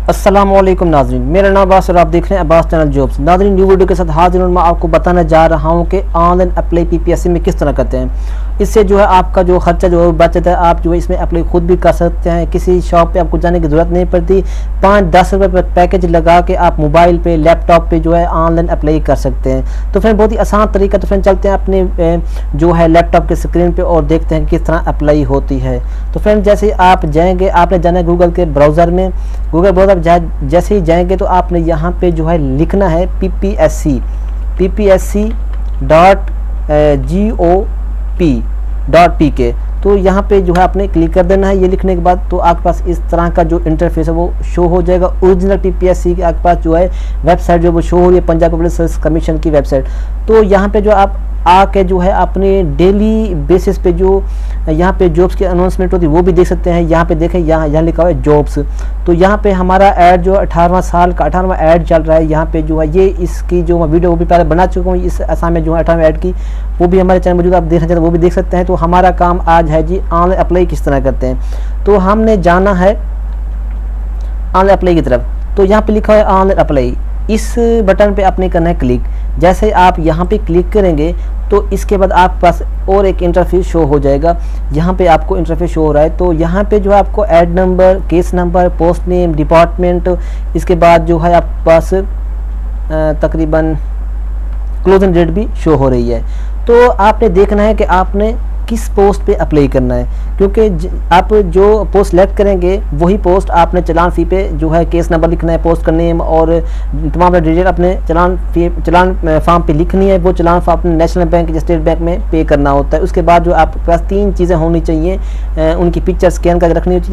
अस्सलाम वालेकुम नाज़रीन, मेरा नाम अब्बास और आप देख रहे हैं अब्बास चैनल जॉब्स। नाज़रीन, न्यू वीडियो के साथ हाजिर हूं। मैं आपको बताने जा रहा हूं कि ऑनलाइन अप्लाई पीपीएससी में किस तरह करते हैं। इससे जो है आपका जो खर्चा जो है बचता है। आप जो है इसमें अप्लाई खुद भी कर सकते हैं, किसी शॉप पे आपको जाने की ज़रूरत नहीं पड़ती। 5-10 रुपये पैकेज लगा के आप मोबाइल पे लैपटॉप पे जो है ऑनलाइन अप्लाई कर सकते हैं। तो फ्रेंड बहुत ही आसान तरीका। तो फ्रेंड चलते हैं अपने जो है लैपटॉप के स्क्रीन पर और देखते हैं किस तरह अप्लाई होती है। तो फ्रेंड जैसे आप जाएँगे, आपने जाना है गूगल के ब्राउज़र में। गूगल ब्राउज़र जैसे ही जाएंगे तो आपने यहाँ पे जो है लिखना है ppsc.gop.pk। तो यहाँ पे जो है आपने क्लिक कर देना है। ये लिखने के बाद तो आपके पास इस तरह का जो इंटरफेस है वो शो हो जाएगा। ओरिजिनल पीपीएससी के आपके पास जो है वेबसाइट जो वो शो हो रही है, पंजाब पब्लिक सर्विस कमीशन की वेबसाइट। तो यहाँ पे जो आप आके जो है अपने डेली बेसिस पे जो यहाँ पे जॉब्स की अनाउंसमेंट होती है वो भी देख सकते हैं। यहाँ पे देखें, यहाँ लिखा हुआ है जॉब्स। तो यहाँ पे हमारा ऐड जो 18वां साल का 18वां ऐड चल रहा है। यहाँ पे जो है ये इसकी जो मैं वीडियो वो भी पहले बना चुका हूँ इस आसाम में जो है 18वें ऐड की, वो भी हमारे चैनल मौजूद, आप देखना चाहते हैं वो भी देख सकते हैं। तो हमारा काम आज है जी ऑनलाइन अप्लाई किस तरह करते हैं। तो हमने जाना है ऑनलाइन अप्लाई की तरफ। तो यहाँ पे लिखा है ऑनलाइन अप्लाई, इस बटन पे आपने करना है क्लिक। जैसे आप यहाँ पे क्लिक करेंगे तो इसके बाद आपके पास और एक इंटरफेस शो हो जाएगा। यहाँ पे आपको इंटरफेस शो हो रहा है। तो यहाँ पे जो है आपको add number, case number, post name, department, इसके बाद जो है आपके पास तकरीबन क्लोजिंग डेट भी शो हो रही है। तो आपने देखना है कि आपने किस पोस्ट पे अप्लाई करना है, क्योंकि आप जो पोस्ट सेलेक्ट करेंगे वही पोस्ट आपने चलान फ़ी पे जो है केस नंबर लिखना है, पोस्ट का नेम और तमाम डिटेल अपने चलान फॉर्म पे लिखनी है। वो चलान फॉर्म अपने नेशनल बैंक या स्टेट बैंक में पे करना होता है। उसके बाद जो आपके पास 3 चीज़ें होनी चाहिए, उनकी पिक्चर स्कैन करके रखनी होती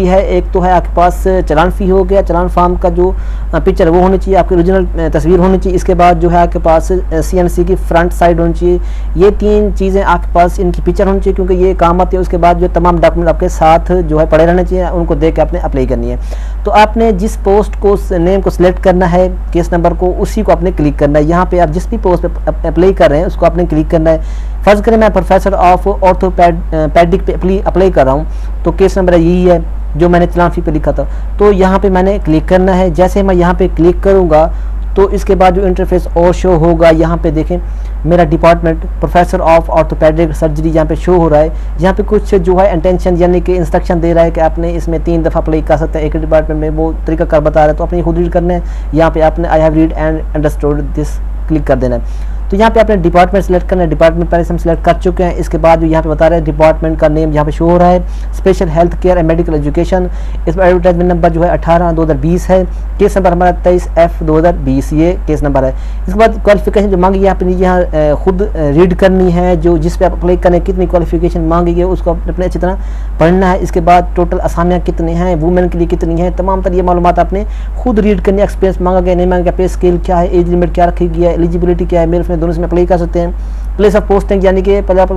है। एक तो है आपके पास चलान फ़ी हो गया, चलान फॉर्म का जो पिक्चर वो होनी चाहिए, आपकी ओरिजिनल तस्वीर होनी चाहिए। इसके बाद जो है आपके पास CNC की फ्रंट साइड होनी चाहिए। ये 3 चीज़ें आपके पास इनकी पिक्चर होनी चाहिए, क्योंकि ये काम आती है। उसके बाद जो तमाम डॉक्यूमेंट आपके साथ जो है पड़े रहने चाहिए, उनको देख के आपने अप्लाई करनी है। तो आपने जिस पोस्ट को नेम को सिलेक्ट करना है, केस नंबर को, उसी को आपने क्लिक करना है। यहाँ पे आप जिस भी पोस्ट पे अप्लाई कर रहे हैं उसको आपने क्लिक करना है। फर्ज करें मैं प्रोफेसर ऑफ ऑर्थोपेडिक पे अप्लाई कर रहा हूँ, तो केस नंबर यही है जो मैंने चलान फ़ी पे लिखा था। तो यहाँ पे मैंने क्लिक करना है। जैसे मैं यहाँ पे क्लिक करूँगा तो इसके बाद जो इंटरफेस और शो होगा, यहाँ पे देखें मेरा department professor of orthopaedic surgery यहाँ पे शो हो रहा है। यहाँ पे कुछ जो है इंटेंशन यानी कि इंस्ट्रक्शन दे रहा है कि आपने इसमें 3 दफ़ा अप्लाई कर सकते हैं एक डिपार्टमेंट में, वो तरीका कार बता रहा है। तो अपने खुद रीड करना है। यहाँ पे आपने I have read and understood this click कर देना है। तो यहाँ पे आपने डिपार्टमेंट सेलेक्ट करना है। डिपार्टमेंट पहले से हम सेलेक्ट कर चुके हैं। इसके बाद जो यहाँ पे बता रहे हैं डिपार्टमेंट का नेम यहाँ पे शो हो रहा है, special health care and medical education. इस पर एडवर्टाइजमेंट नंबर जो है 18/2020 है। केस नंबर हमारा 23F/2020 ये केस नंबर है। इसके बाद क्वालिफिकेशन जो मांगी यहाँ पे यहाँ खुद रीड करनी है। जो जिस पे आप अप्लाई करें कितनी क्वालिफिकेशन मांगी है उसको अपने अच्छी तरह पढ़ना है। इसके बाद टोटल असामियाँ कितनी हैं, वुमेन के लिए कितनी है, तमाम तरह ये मालूमात आपने खुद रीड करनी है। एक्सपीरियंस मांगा गया नहीं मांगा गया, पे स्केल क्या है, एज लिमिट क्या रखी गई है, एलिजिबिलिटी क्या है, मेरे दोनों से अप्लाई कर सकते हैं। प्लेस ऑफ पोस्टिंग यानी कि पंजाब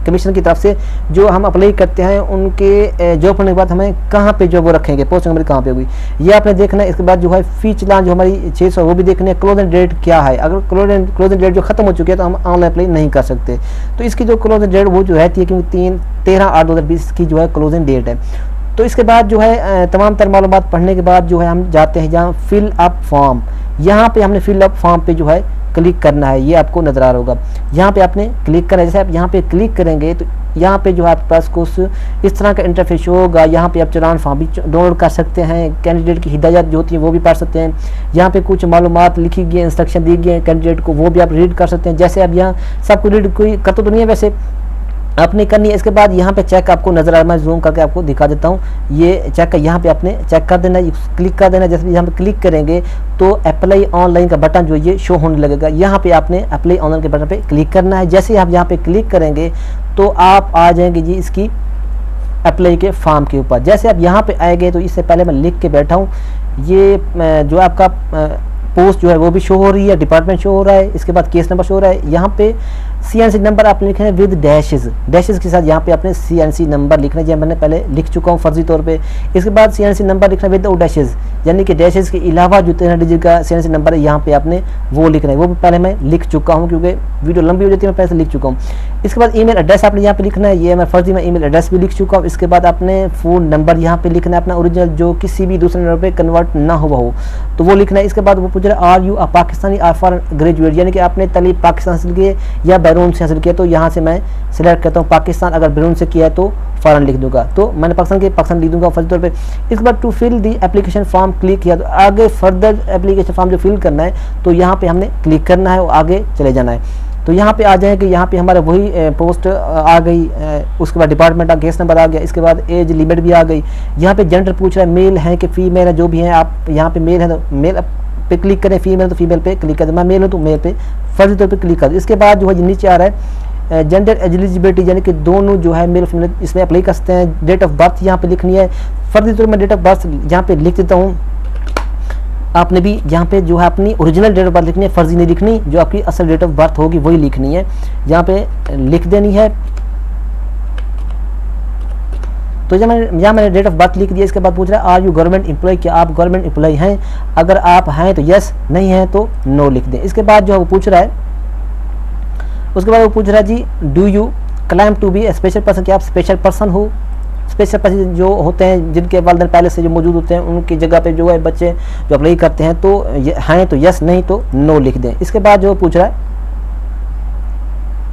कमीशन की तरफ से जो हम अप्लाई करते हैं उनके जॉब करने के बाद हमें कहाँ पे जो वो रखेंगे, पोस्टिंग हमारी कहाँ पे होगी ये आपने देखना है। इसके बाद जो है फी चलान जो हमारी 600 वो भी देखने है। क्लोजिंग डेट क्या है, अगर क्लोजिंग डेट जो खत्म हो चुकी है तो हम ऑनलाइन अप्लाई नहीं कर सकते। तो इसकी जो क्लोजिंग डेट वो जो रहती है, क्योंकि 13/8/2020 की जो है क्लोजिंग डेट है। तो इसके बाद जो है तमाम तर मालूमात पढ़ने के बाद जो है हम जाते हैं जहाँ फिल अप फॉर्म। यहाँ पे हमने फिल अप फॉर्म पे जो है क्लिक करना है। ये आपको नजर आ रहा होगा, यहाँ पे आपने क्लिक करना है। जैसे आप यहाँ पे क्लिक करेंगे तो यहाँ पे जो है आपके पास कुछ इस तरह का इंटरफेस होगा। यहाँ पे आप चलान फॉर्म भी डाउनलोड कर सकते हैं, कैंडिडेट की हिदायत जो होती है वो भी पढ़ सकते हैं। यहाँ पे कुछ मालूमात लिखी गई, इंस्ट्रक्शन दी गई है कैंडिडेट को, वो भी आप रीड कर सकते हैं। जैसे अब यहाँ सबको रीड कोई करता तो नहीं है, वैसे आपने करनी है। इसके बाद यहाँ पे चेक आपको नजर आ रहा है, मैं जूम करके आपको दिखा देता हूँ। ये चेक यहाँ पे आपने चेक कर देना है, क्लिक कर देना है। जैसे यहाँ पे क्लिक करेंगे तो अप्लाई ऑनलाइन का बटन जो ये शो होने लगेगा। यहाँ पे आपने अप्लाई ऑनलाइन के बटन पे क्लिक करना है। जैसे ही आप यहाँ पे क्लिक करेंगे तो आप आ जाएंगे जी इसकी अप्लाई के फॉर्म के ऊपर। जैसे आप यहाँ पे आएंगे तो इससे पहले मैं लिख के बैठा हूँ, ये जो आपका पोस्ट जो है वो भी शो हो रही है, डिपार्टमेंट शो हो रहा है। इसके बाद केस नंबर शो हो रहा है। यहाँ पे CNC नंबर आपने लिखना है विद डैशेज के साथ। यहाँ पे आपने CNC नंबर लिखना है, जो मैंने पहले लिख चुका हूँ फर्जी तौर पे। इसके बाद CNC नंबर लिखना है विद डैशेज। यानी कि डैशेज के अलावा जो 13 डिजिट का CNC नंबर है यहाँ पे आपने वो लिखना है। वो भी पहले मैं लिख चुका हूँ क्योंकि वीडियो लंबी हो जाती है, मैं पहले से लिख चुका हूँ। इसके बाद ईमेल एड्रेस आपने यहाँ पे लिखना है, ये मैं फर्जी में ईमेल एड्रेस भी लिख चुका हूँ। इसके बाद आपने फ़ोन नंबर यहाँ पे लिखना है अपना ओरिजिनल, जो किसी भी दूसरे नंबर पे कन्वर्ट ना हुआ हो तो वो लिखना है। इसके बाद वो पूछ रहा है are you a Pakistani or for graduate, यानी कि आपने तालीम पाकिस्तान हासिल की है या बैरून से हासिल किया, तो यहाँ से मैं सिलेक्ट करता हूँ पाकिस्तान, अगर बैरून से किया है तो फ़ौरन लिख दूंगा, तो मैंने पाकिस्तान लिख दूंगा फर्जी तौर पे। इसके बाद to fill the application form click किया, तो आगे फर्दर एप्लीकेशन फॉर्म जो फिल करना है तो यहाँ पे हमने क्लिक करना है और आगे चले जाना है। तो यहाँ पे आ जाए कि यहाँ पे हमारा वही पोस्ट आ गई, उसके बाद डिपार्टमेंट केस नंबर आ गया, इसके बाद एज लिमिट भी आ गई। यहाँ पे जेंडर पूछ रहा है मेल है कि फीमेल है, जो भी है आप यहाँ पे मेल है तो मेल पे क्लिक करें, फीमेल तो फीमेल पे क्लिक करें, मैं मेल हूँ तो मेल पे फर्जी तौर पे क्लिक कर। इसके बाद जो है नीचे आ रहा है जेंडर एलिजिबिलिटी, यानी कि दोनों जो है मेल फीमेल इसमें अप्लाई कर सकते हैं। डेट ऑफ बर्थ यहाँ पे लिखनी है, फर्जी तौर पर मैं डेट ऑफ बर्थ यहाँ पे लिख देता हूँ। आपने भी यहाँ पे जो है अपनी ओरिजिनल डेट ऑफ बर्थ लिखनी है, फर्जी नहीं लिखनी, जो आपकी असल डेट ऑफ बर्थ होगी वही लिखनी है, यहाँ पे लिख देनी है। तो जब मैंने डेट ऑफ बर्थ लिख दिया। इसके बाद पूछ रहा है आर यू गवर्नमेंट एम्प्लॉय, क्या आप गवर्नमेंट एम्प्लॉय हैं, अगर आप हैं तो यस, नहीं है तो नो लिख दें। इसके बाद जो है वो पूछ रहा है, उसके बाद वो पूछ रहा है जी do you claim to be a special person, क्या आप स्पेशल पर्सन हो। स्पेशल पर्सन जो होते हैं जिनके वालिदैन पहले से जो मौजूद होते हैं उनकी जगह पे जो है बच्चे जो अप्लाई करते हैं तो हैं तो यस, नहीं तो नो लिख दें। इसके बाद जो पूछ रहा है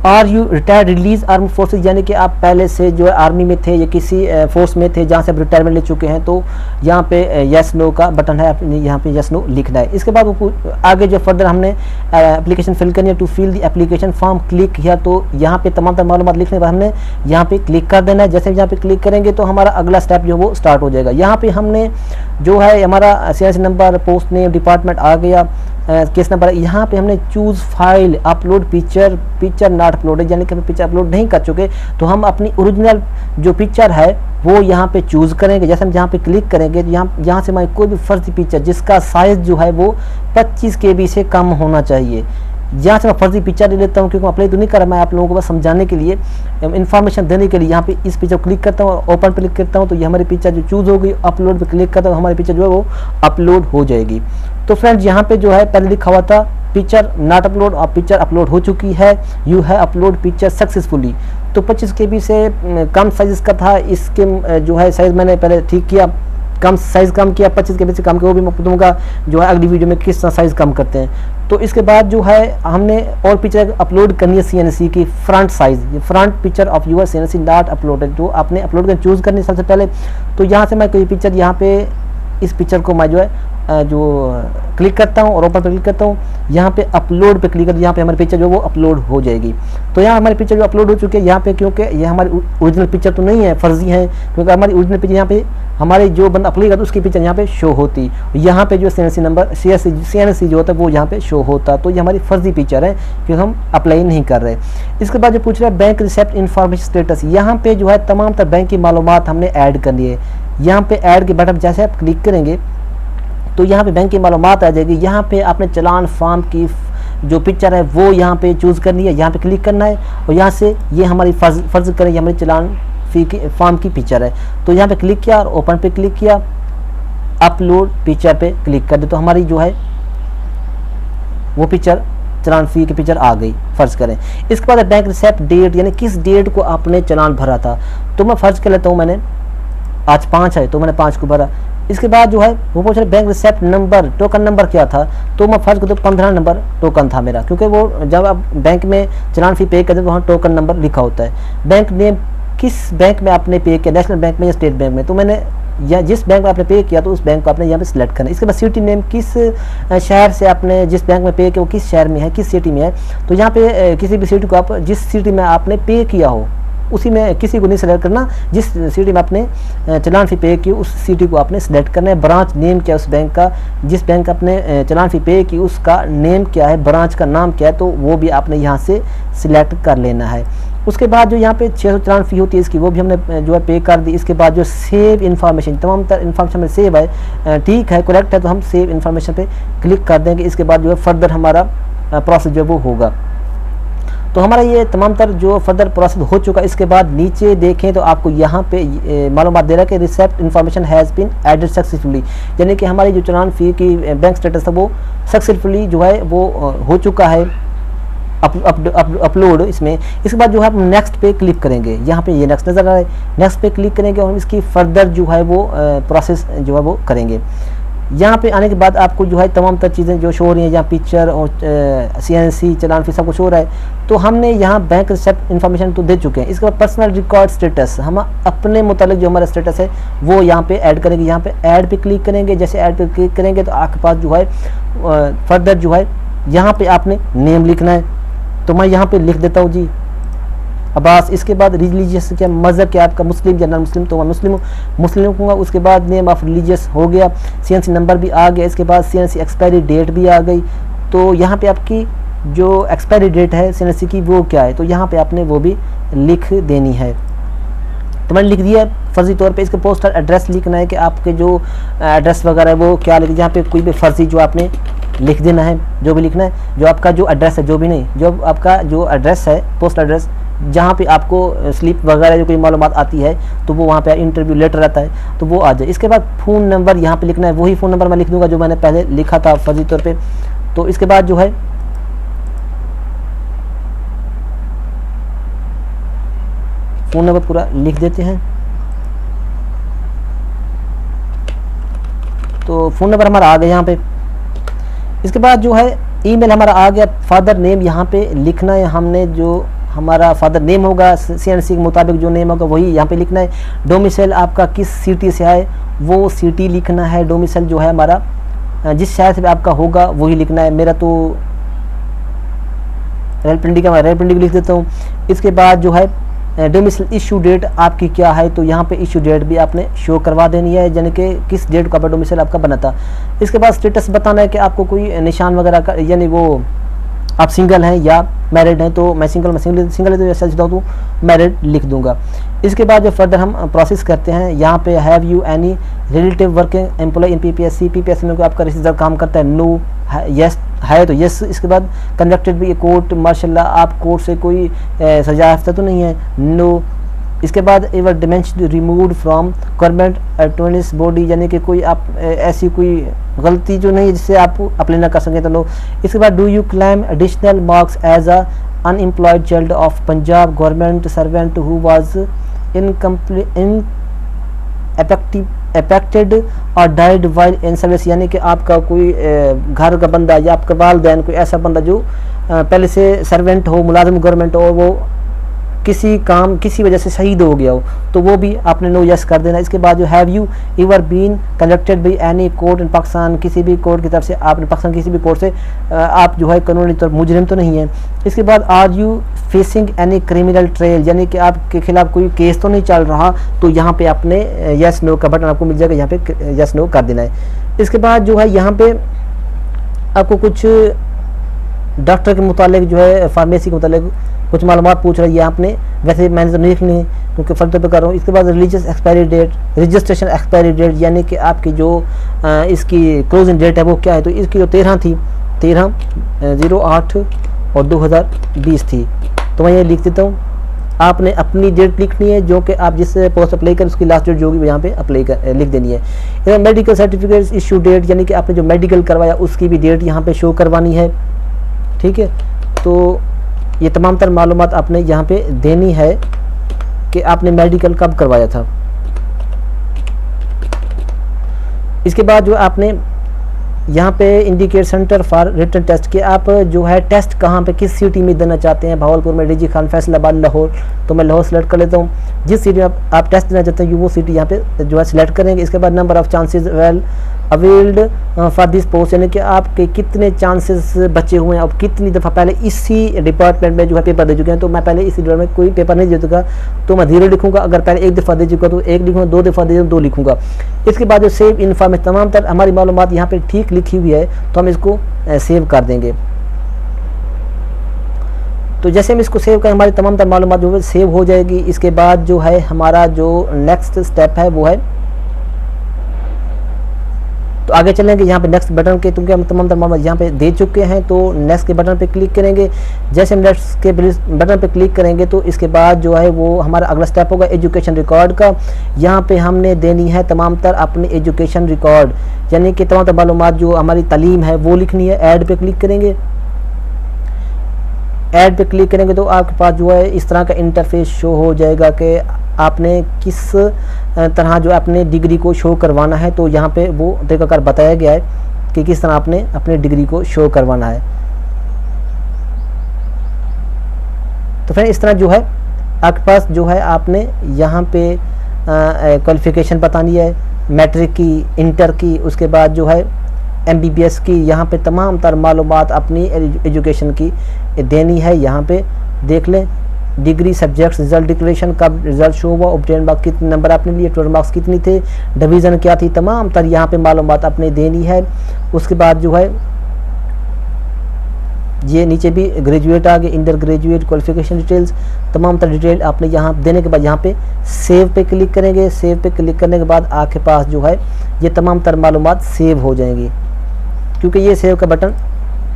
are you retired release arm forces, यानी कि आप पहले से जो है आर्मी में थे या किसी फोर्स में थे जहाँ से आप रिटायरमेंट ले चुके हैं, तो यहाँ पे यस नो का बटन है, आपने यहाँ पे यस नो लिखना है। इसके बाद वो आगे जो फर्दर हमने एप्लीकेशन फिल करनी है, to fill the application form click किया, तो यहाँ पे तमाम मालूमात लिखने के बाद हमने यहाँ पे क्लिक कर देना है। जैसे यहाँ पे क्लिक करेंगे तो हमारा अगला स्टेप जो वो स्टार्ट हो जाएगा। यहाँ पे हमने जो है हमारा CNC number, post name, department आ गया, केस नंबर। यहाँ पे हमने choose file upload picture not uploaded, यानी कि हम पिक्चर अपलोड नहीं कर चुके तो हम अपनी ओरिजिनल जो पिक्चर है वो यहाँ पे चूज़ करेंगे। जैसे हम यहाँ पे क्लिक करेंगे तो यहाँ से हमारी कोई भी फर्जी पिक्चर जिसका साइज़ जो है वो 25 KB से कम होना चाहिए, यहाँ से मैं फर्जी पिक्चर ले लेता हूँ क्योंकि मैं अप्लाई तो नहीं कर रहा, मैं आप लोगों को बस समझाने के लिए, इन्फॉर्मेशन देने के लिए। यहाँ पे इस पिक्चर को क्लिक करता हूँ, ओपन पे क्लिक करता हूँ तो ये हमारी पिक्चर जो चूज़ हो गई। अपलोड पे क्लिक करता हूँ, हमारी पिक्चर जो है वो अपलोड हो जाएगी। तो फ्रेंड्स यहाँ पे जो है पहले लिखा हुआ था पिक्चर नॉट अपलोड, और पिक्चर अपलोड हो चुकी है, यू है अपलोड पिक्चर सक्सेसफुली। तो 25 KB से कम साइज़ का था, इसके जो है साइज़ मैंने पहले ठीक किया, कम साइज़ कम किया, 25 KB से कम किया, वो भी मैं बताऊँगा जो है अगली वीडियो में किस तरह साइज़ कम करते हैं। तो इसके बाद जो है हमने और पिक्चर अपलोड करनी है CNC की फ्रंट साइज़, ये front picture of your CNC not uploaded, जो आपने अपलोड कर चूज़ करनी है सबसे पहले। तो यहाँ से मैं कोई पिक्चर यहाँ पे इस पिक्चर को मैं जो है जो क्लिक करता हूँ और ओपन पर क्लिक करता हूँ, यहाँ पे अपलोड पे क्लिक कर, यहाँ पे हमारी पिक्चर जो वो अपलोड हो जाएगी। तो यहाँ हमारी पिक्चर जो अपलोड हो चुकी है यहाँ पे, क्योंकि ये हमारी ओरिजिनल पिक्चर तो नहीं है, फर्जी है, क्योंकि हमारी ओरिजिनल पिक्चर यहाँ पे हमारे जो बंदा अप्लाई करता है उसकी पिक्चर यहाँ पे शो होती, यहाँ पे जो CNC नंबर CNC जो होता है वो यहाँ पे शो होता। तो ये हमारी फर्जी पिक्चर है क्योंकि हम अप्लाई नहीं कर रहे। इसके बाद जो पूछ रहा है बैंक रिसेप्ट इन्फॉर्मेशन स्टेटस, यहाँ पे जो है तमाम तरह बैंक की मालूमात हमने ऐड करनी है। यहाँ पे ऐड के बटन जैसे आप क्लिक करेंगे तो यहाँ पे बैंक की मालूमात आ जाएगी। यहाँ पे आपने चलान फॉर्म की जो पिक्चर है वो यहाँ पे चूज़ करनी है, यहाँ पे क्लिक करना है और यहाँ से ये हमारी फर्ज करें ये हमारी चलान फी की फॉर्म की पिक्चर है। तो यहाँ पे क्लिक किया और ओपन पे क्लिक किया, अपलोड पिक्चर पे क्लिक कर दे, तो हमारी जो है वो पिक्चर चलान फी की पिक्चर आ गई, फर्ज करें। इसके बाद बैंक रिसेप्ट डेट, यानी किस डेट को आपने चलान भरा था। तो मैं फर्ज कर लेता हूँ मैंने आज 5 है तो मैंने 5 को भरा। इसके बाद जो है वो पूछ रहे बैंक रिसेप्ट नंबर, टोकन नंबर क्या था, तो मैं फर्ज कर दूँ 15 नंबर टोकन था मेरा, क्योंकि वो जब आप बैंक में चलान फी पे करते हैं तो वहाँ टोकन नंबर लिखा होता है। बैंक नेम, किस बैंक में आपने पे किया, नेशनल बैंक में या स्टेट बैंक में, तो मैंने या जिस बैंक में आपने पे किया तो उस बैंक को आपने यहाँ पे सिलेक्ट करना है। इसके बाद सिटी नेम, किस शहर से आपने जिस बैंक में पे किया वो किस शहर में है, किस सिटी में है, तो यहाँ पे किसी भी सिटी को आप जिस सिटी में आपने पे किया हो उसी में किसी को नहीं सेलेक्ट करना, जिस सिटी में आपने चलान फ़ी पे की उस सिटी को आपने सेलेक्ट करना है। ब्रांच नेम क्या है उस बैंक का, जिस बैंक का आपने चलान फ़ी पे की उसका नेम क्या है, ब्रांच का नाम क्या है, तो वो भी आपने यहाँ से सिलेक्ट कर लेना है। उसके बाद जो यहाँ पे 600 चलान फ़ी होती है इसकी, वो भी हमने जो है पे कर दी। इसके बाद जो सेव इन्फॉर्मेशन, तमाम तरह इन्फॉर्मेशन में सेव है, ठीक है, करेक्ट है, तो हम सेव इन्फॉर्मेशन पे क्लिक कर देंगे। इसके बाद जो है फर्दर हमारा प्रोसेस जो है वो होगा। तो हमारा ये तमाम तर जो फर्दर प्रोसेस हो चुका। इसके बाद नीचे देखें तो आपको यहाँ पे मालूमात दे रहा है कि receipt information has been added successfully, यानी कि हमारी जो चलान फ़ी की बैंक स्टेटस था वो सक्सेसफुली जो है वो हो चुका है अपलोड इसमें। इसके बाद जो है हम नेक्स्ट पे क्लिक करेंगे, यहाँ पे ये नेक्स्ट नज़र आ रहा है, नेक्स्ट पे क्लिक करेंगे और हम इसकी फर्दर जो है वो प्रोसेस जो है वो करेंगे। यहाँ पे आने के बाद आपको जो है तमाम तर चीज़ें जो शो हो रही हैं, यहाँ पिक्चर और CNC चलान फी सब कुछ हो रहा है। तो हमने यहाँ बैंक रिसेप्ट इन्फॉर्मेशन तो दे चुके हैं। इसके बाद पर्सनल रिकॉर्ड स्टेटस, हम अपने मुतालिक जो हमारा स्टेटस है वो यहाँ पे ऐड करेंगे। यहाँ पे ऐड पे क्लिक करेंगे, जैसे ऐड पे क्लिक करेंगे तो आपके पास जो है फर्दर जो है यहाँ पे आपने नेम लिखना है। तो मैं यहाँ पे लिख देता हूँ जी अब्बास। इसके बाद रिलीजियस क्या मज़हब क्या आपका, मुस्लिम जनरल मुस्लिम, तो मैं मुस्लिम हूँ, मुस्लिम कहूँगा। उसके बाद नेम ऑफ रिलीजियस हो गया, CNC नंबर भी आ गया। इसके बाद CNC एक्सपायरी डेट भी आ गई। तो यहाँ पे आपकी जो एक्सपायरी डेट है CNC की वो क्या है, तो यहाँ पे आपने वो भी लिख देनी है। तो मैंने लिख दिया है फर्जी तौर पे। इसके पोस्टल एड्रेस लिखना है कि आपके जो एड्रेस वगैरह है वो क्या लिख, यहाँ पे कोई भी फर्जी जो आपने लिख देना है, जो भी लिखना है, जो आपका जो एड्रेस है, जो भी नहीं, जो आपका जो एड्रेस है पोस्ट एड्रेस जहाँ पे आपको स्लिप वगैरह जो कोई मालूमात आती है तो वो वहाँ पे इंटरव्यू लेटर रहता है तो वो आ जाए। इसके बाद फ़ोन नंबर यहाँ पे लिखना है, वही फ़ोन नंबर मैं लिख दूँगा जो मैंने पहले लिखा था फर्जी तौर पे। तो इसके बाद जो है फ़ोन नंबर पूरा लिख देते हैं। तो फ़ोन नंबर हमारा आ गया यहाँ पे। इसके बाद जो है ईमेल हमारा आ गया। फादर नेम यहाँ पे लिखना है हमने, जो हमारा फादर नेम होगा CNC के मुताबिक जो नेम होगा वही यहाँ पे लिखना है। डोमिसाइल आपका किस सिटी से है वो सिटी लिखना है। डोमिसाइल जो है हमारा जिस शहर से आपका होगा वही लिखना है। मेरा तो रावलपिंडी का, मैं रावलपिंडी को लिख देता हूँ। इसके बाद जो है डोमिसाइल इशू डेट आपकी क्या है, तो यहाँ पे इशू डेट भी आपने शो करवा देनी है, यानी कि किस डेट का डोमिसाइल आपका बना था। इसके बाद स्टेटस बताना है कि आपको कोई निशान वगैरह का, यानी वो आप सिंगल हैं या मैरिड हैं। तो मैं सिंगल है तो ऐसा चाहता हूँ मैरिड लिख दूंगा। इसके बाद जो फर्दर हम प्रोसेस करते हैं, यहाँ पे have you any relative working employ in PPSC में कोई आपका रिश्तेदार काम करता है, नो यस है तो यस। इसके बाद कंडक्टेड भी कोर्ट मार्शल, आप कोर्ट से कोई सजा याफ्ता तो नहीं है, नो। इसके बाद ever dimension removed from government attorneys body, यानी कि कोई आप ऐसी कोई गलती जो नहीं है जिससे आप अप्लाई ना कर सकें तो लो। इसके बाद do you claim additional marks as a unemployed child of Punjab government servant who was affected और डाइड वाइल इन सर्विस, यानी कि आपका कोई घर का बंदा या आपका वालदैन कोई ऐसा बंदा जो पहले से सर्वेंट हो, मुलाजिम गवर्नमेंट हो, वो किसी वजह से शहीद हो गया हो, तो वो भी आपने नो यस कर देना। इसके बाद जो have you ever been conducted by any court in Pakistan, किसी भी कोर्ट की तरफ से आपने पाकिस्तान किसी भी कोर्ट से आप जो है कानूनी तौर मुजरिम तो नहीं है। इसके बाद are you facing any criminal trial, यानी कि आपके खिलाफ कोई केस तो नहीं चल रहा, तो यहाँ पे आपने यस नो का बटन आपको मिल जाएगा, यहाँ पे यस नो कर देना है। इसके बाद जो है यहाँ पे आपको कुछ डॉक्टर के मुतालिक जो है फार्मेसी के मुतालिक कुछ मालूमात पूछ रही है आपने, वैसे मैंने तो नहीं लिखनी है क्योंकि फर्दर पे कर रहा हूँ। इसके बाद religious expiry date, registration expiry date, यानी कि आपकी जो इसकी क्लोजिंग डेट है वो क्या है, तो इसकी जो 13 थी 13/08 और 2020 थी, तो मैं ये लिख देता हूँ। आपने अपनी डेट लिखनी है जो कि आप जिस पोस्ट अप्लाई करें उसकी लास्ट डेट जो होगी यहाँ पे अप्लाई कर लिख देनी है। मेडिकल सर्टिफिकेट इशू डेट, यानी कि आपने जो मेडिकल करवाया उसकी भी डेट यहाँ पे शो करवानी है, ठीक है। तो ये तमाम तर मालूमात आपने यहाँ पे देनी है कि आपने मेडिकल कब करवाया था। इसके बाद जो आपने यहाँ पे indicate centre for written test के आप जो है टेस्ट कहाँ पे किस सिटी में देना चाहते हैं, भावलपुर में, DG खान, फैसलाबाद, लाहौर, तो मैं लाहौर सेलेक्ट कर लेता हूँ। जिस सिटी में आप टेस्ट देना चाहते हैं वो सिटी यहाँ पे जो है सिलेक्ट करेंगे। इसके बाद number of chances well availed for this post, यानी कि आपके कितने चांसेस बचे हुए हैं, अब कितनी दफ़ा पहले इसी डिपार्टमेंट में जो है पेपर दे चुके हैं। तो मैं पहले इसी डिपार्टमेंट में कोई पेपर नहीं दे चुका तो मैं 0 लिखूंगा, अगर पहले एक दफ़ा दे चुका तो 1 लिखूंगा, 2 दफ़ा दे 2 लिखूंगा। इसके बाद जो सेव इन्फॉर्मेशन, तमाम तर हमारी मालूमात यहाँ पे ठीक लिखी हुई है तो हम इसको सेव कर देंगे। तो जैसे हम इसको सेव करें हमारी तमाम तर मालूमात जो है सेव हो जाएगी। इसके बाद जो है हमारा जो नेक्स्ट स्टेप है वो है तो आगे चलेंगे, यहाँ पे नेक्स्ट बटन के क्योंकि हम तमाम मालूमात यहाँ पे दे चुके हैं, तो नेक्स्ट के बटन पे क्लिक करेंगे। जैसे हम नेक्स्ट के बटन पे क्लिक करेंगे तो इसके बाद जो है वो हमारा अगला स्टेप होगा एजुकेशन रिकॉर्ड का। यहाँ पे हमने देनी है तमाम तर अपनी एजुकेशन रिकॉर्ड, यानी कि तमाम तर मालूमात जो हमारी तालीम है वो लिखनी है। ऐड पे क्लिक करेंगे। ऐड पे क्लिक करेंगे तो आपके पास जो है इस तरह का इंटरफेस शो हो जाएगा कि आपने किस तरह जो अपने डिग्री को शो करवाना है। तो यहाँ पे वो तरीकाकार बताया गया है कि किस तरह आपने अपने डिग्री को शो करवाना है। तो फिर इस तरह जो है आपके पास जो है आपने यहाँ पे क्वालिफिकेशन बतानी है, मैट्रिक की, इंटर की, उसके बाद जो है MBBS की, यहाँ पे तमाम तर मालूमात अपनी एजुकेशन की देनी है। यहाँ पे देख लें डिग्री, सब्जेक्ट्स, रिजल्ट डिक्लेरेशन, कब रिजल्ट शो हुआ, ऑब्टेन मार्क्स कितने नंबर आपने लिए, टोटल मार्क्स कितनी थे, डिवीज़न क्या थी, तमाम तर यहाँ पे मालूमात आपने देनी है। उसके बाद जो है ये नीचे भी ग्रेजुएट आ गए, इंटर ग्रेजुएट, क्वालिफिकेशन डिटेल्स, तमाम तर डिटेल आपने यहाँ देने के बाद यहाँ पे सेव पे क्लिक करेंगे। सेव पे क्लिक करने के बाद आपके पास जो है ये तमाम तर मालूमात सेव हो जाएंगी। क्योंकि ये सेव का बटन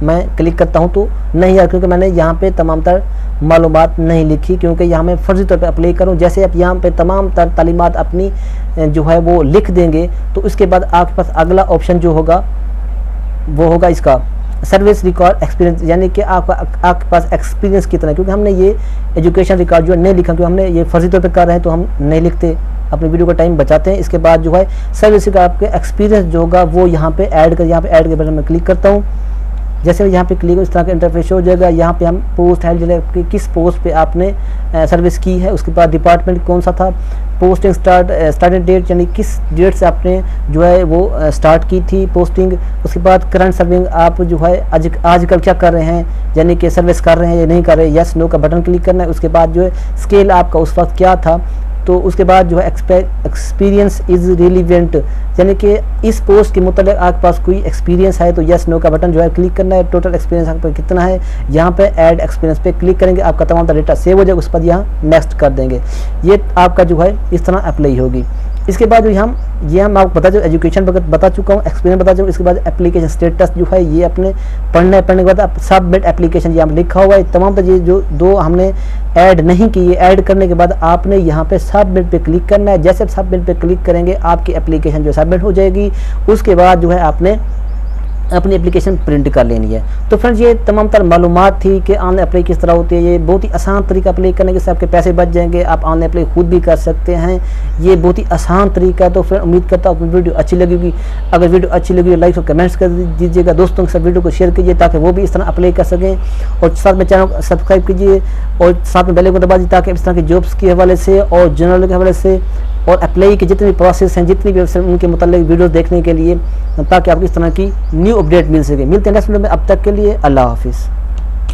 मैं क्लिक करता हूँ तो नहीं यार, क्योंकि मैंने यहाँ पे तमाम तर मालूमात नहीं लिखी, क्योंकि यहाँ मैं फर्जी तौर पे अप्लाई करूँ। जैसे आप यहाँ पे तमाम तर तालीमात अपनी जो है वो लिख देंगे तो उसके बाद आपके पास अगला ऑप्शन जो होगा वो होगा इसका सर्विस रिकॉर्ड एक्सपीरियंस, यानी कि आपके पास एक्सपीरियंस कितना है। क्योंकि हमने ये एजुकेशन रिकॉर्ड जो है नहीं लिखा, क्योंकि हमने ये फर्जी तौर पे कर रहे हैं तो हम नहीं लिखते, अपनी वीडियो का टाइम बचाते हैं। इसके बाद जो है सर्विस का आपके एक्सपीरियंस जो होगा वो यहाँ पे ऐड कर, यहाँ पे ऐड के बटन में क्लिक करता हूँ। जैसे यहाँ पे क्लिक इस तरह का इंटरफेस हो जाएगा। यहाँ पे हम पोस्ट है किस पोस्ट पे आपने सर्विस की है, उसके बाद डिपार्टमेंट कौन सा था, पोस्टिंग स्टार्टिंग डेट यानी किस डेट से आपने जो है वो स्टार्ट की थी पोस्टिंग, उसके बाद करंट सर्विंग आप जो है आजकल क्या कर रहे हैं, यानी कि सर्विस कर रहे हैं या नहीं कर रहे, यस नो का बटन क्लिक करना है। उसके बाद जो है स्केल आपका उस वक्त क्या था, तो उसके बाद जो है एक्सपीरियंस इज़ रिलीवेंट, यानी कि इस पोस्ट के मुताबिक आपके पास कोई एक्सपीरियंस है तो यस नो का बटन जो है क्लिक करना है। टोटल एक्सपीरियंस आपके पास कितना है, यहाँ पे ऐड एक्सपीरियंस पे क्लिक करेंगे, आपका तमाम डेटा सेव हो जाएगा, उस पर यहाँ नेक्स्ट कर देंगे। ये आपका जो है इस तरह अप्लाई होगी। इसके बाद जो हम आपको बता जो एजुकेशन बता चुका हूँ, एक्सपीरियंस बता चुका हूँ। इसके बाद एप्लीकेशन स्टेटस जो है ये अपने पढ़ने के बाद आप सबमिट एप्लीकेशन यहाँ लिखा हुआ है। तमाम ये जो दो हमने ऐड नहीं की, ये ऐड करने के बाद आपने यहाँ पे सबमिट पे क्लिक करना है। जैसे सबमिट पे क्लिक करेंगे आपकी एप्लीकेशन जो सबमिट हो जाएगी। उसके बाद जो है आपने अपनी एप्लीकेशन प्रिंट कर लेनी है। तो फ्रेंड्स ये तमाम तर मालूमात थी कि ऑनलाइन अप्लाई किस तरह होती है। ये बहुत ही आसान तरीका अप्लाई करने से आपके पैसे बच जाएंगे, आप ऑनलाइन अप्लाई खुद भी कर सकते हैं। ये बहुत ही आसान तरीका है। तो फिर उम्मीद करता हूँ वीडियो अच्छी लगेगी। अगर वीडियो अच्छी लगी लाइक और कमेंट्स कर दीजिएगा, दोस्तों के साथ वीडियो को शेयर कीजिए ताकि वो भी इस तरह अप्लाई कर सकें, और साथ में चैनल को सब्सक्राइब कीजिए और साथ में बेल आइकन दबा दीजिए ताकि इस तरह के जॉब्स के हवाले से और जनरल के हवाले से और अप्लाई के जितने भी प्रोसेस हैं, जितनी भी वेबसाइट उनके मुतालिक वीडियो देखने के लिए, ताकि आपको इस तरह की न्यू अपडेट मिल सके। मिलते हैं नेक्स्ट वीडियो में, अब तक के लिए अल्लाह हाफिज़।